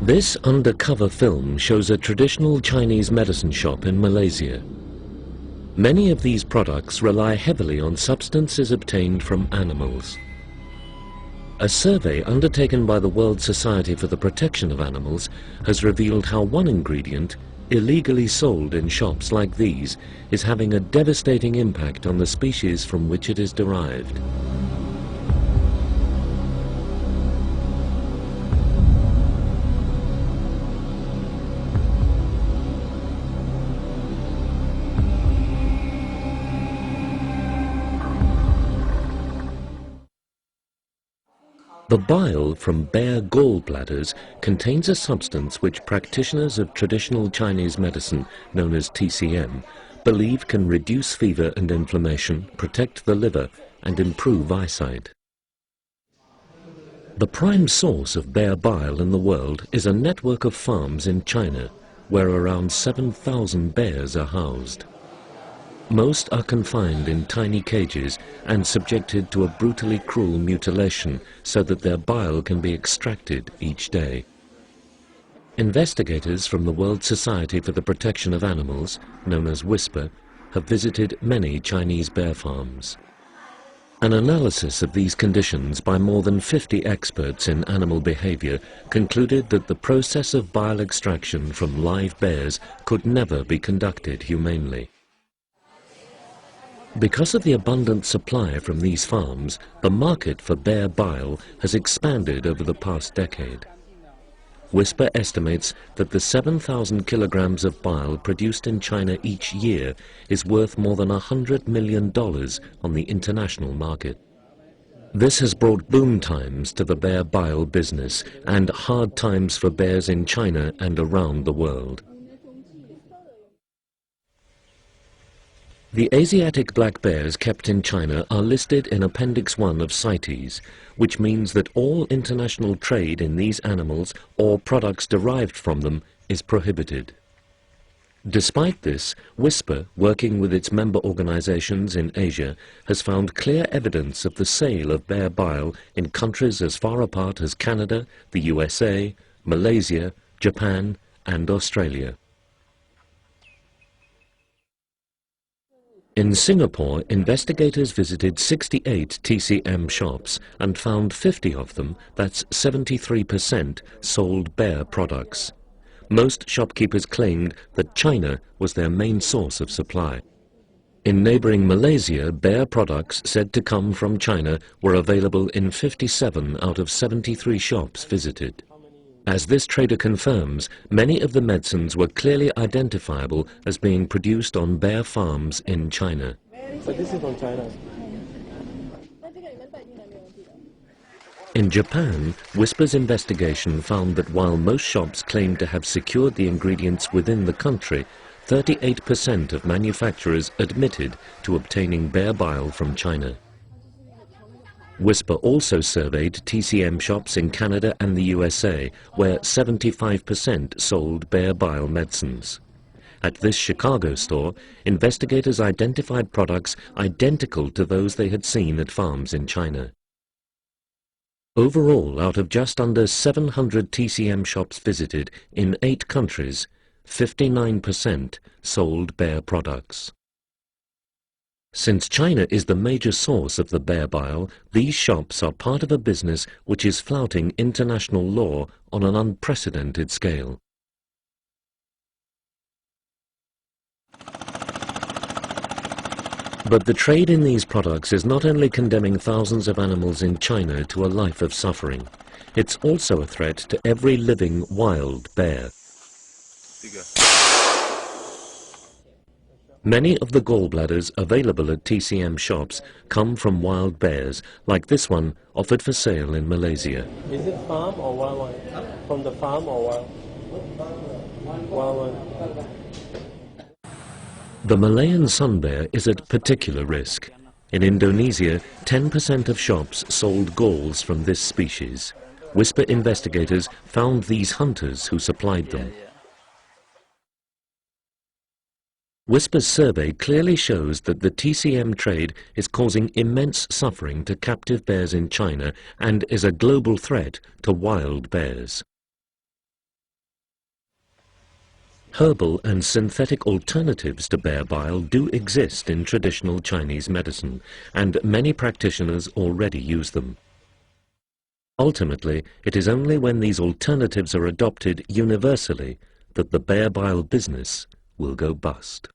This undercover film shows a traditional Chinese medicine shop in Malaysia. Many of these products rely heavily on substances obtained from animals. A survey undertaken by the World Society for the Protection of Animals has revealed how one ingredient, illegally sold in shops like these, is having a devastating impact on the species from which it is derived. The bile from bear gallbladders contains a substance which practitioners of traditional Chinese medicine, known as TCM, believe can reduce fever and inflammation, protect the liver, and improve eyesight. The prime source of bear bile in the world is a network of farms in China, where around 7,000 bears are housed. Most are confined in tiny cages and subjected to a brutally cruel mutilation so that their bile can be extracted each day. Investigators from the World Society for the Protection of Animals, known as WISPR, have visited many Chinese bear farms. An analysis of these conditions by more than 50 experts in animal behavior concluded that the process of bile extraction from live bears could never be conducted humanely. Because of the abundant supply from these farms, the market for bear bile has expanded over the past decade. WISPR estimates that the 7,000 kilograms of bile produced in China each year is worth more than $100 million on the international market. This has brought boom times to the bear bile business and hard times for bears in China and around the world. The Asiatic black bears kept in China are listed in Appendix 1 of CITES, which means that all international trade in these animals or products derived from them is prohibited. Despite this, WISPR, working with its member organizations in Asia, has found clear evidence of the sale of bear bile in countries as far apart as Canada, the USA, Malaysia, Japan, and Australia. In Singapore, investigators visited 68 TCM shops and found 50 of them, that's 73%, sold bear products. Most shopkeepers claimed that China was their main source of supply. In neighboring Malaysia, bear products said to come from China were available in 57 out of 73 shops visited. As this trader confirms, many of the medicines were clearly identifiable as being produced on bear farms in China. So this is from China. In Japan, WISPR's investigation found that while most shops claimed to have secured the ingredients within the country, 38% of manufacturers admitted to obtaining bear bile from China. WISPR also surveyed TCM shops in Canada and the USA, where 75% sold bear bile medicines. At this Chicago store, investigators identified products identical to those they had seen at farms in China. Overall, out of just under 700 TCM shops visited in 8 countries, 59% sold bear products. Since China is the major source of the bear bile, these shops are part of a business which is flouting international law on an unprecedented scale. But the trade in these products is not only condemning thousands of animals in China to a life of suffering, it's also a threat to every living wild bear. Many of the gallbladders available at TCM shops come from wild bears, like this one offered for sale in Malaysia. Is it farm or wild one? From the farm or wild? Wild one. The Malayan sun bear is at particular risk. In Indonesia, 10% of shops sold galls from this species. WISPR investigators found these hunters who supplied them. WISPR's survey clearly shows that the TCM trade is causing immense suffering to captive bears in China and is a global threat to wild bears. Herbal and synthetic alternatives to bear bile do exist in traditional Chinese medicine, and many practitioners already use them. Ultimately, it is only when these alternatives are adopted universally that the bear bile business will go bust.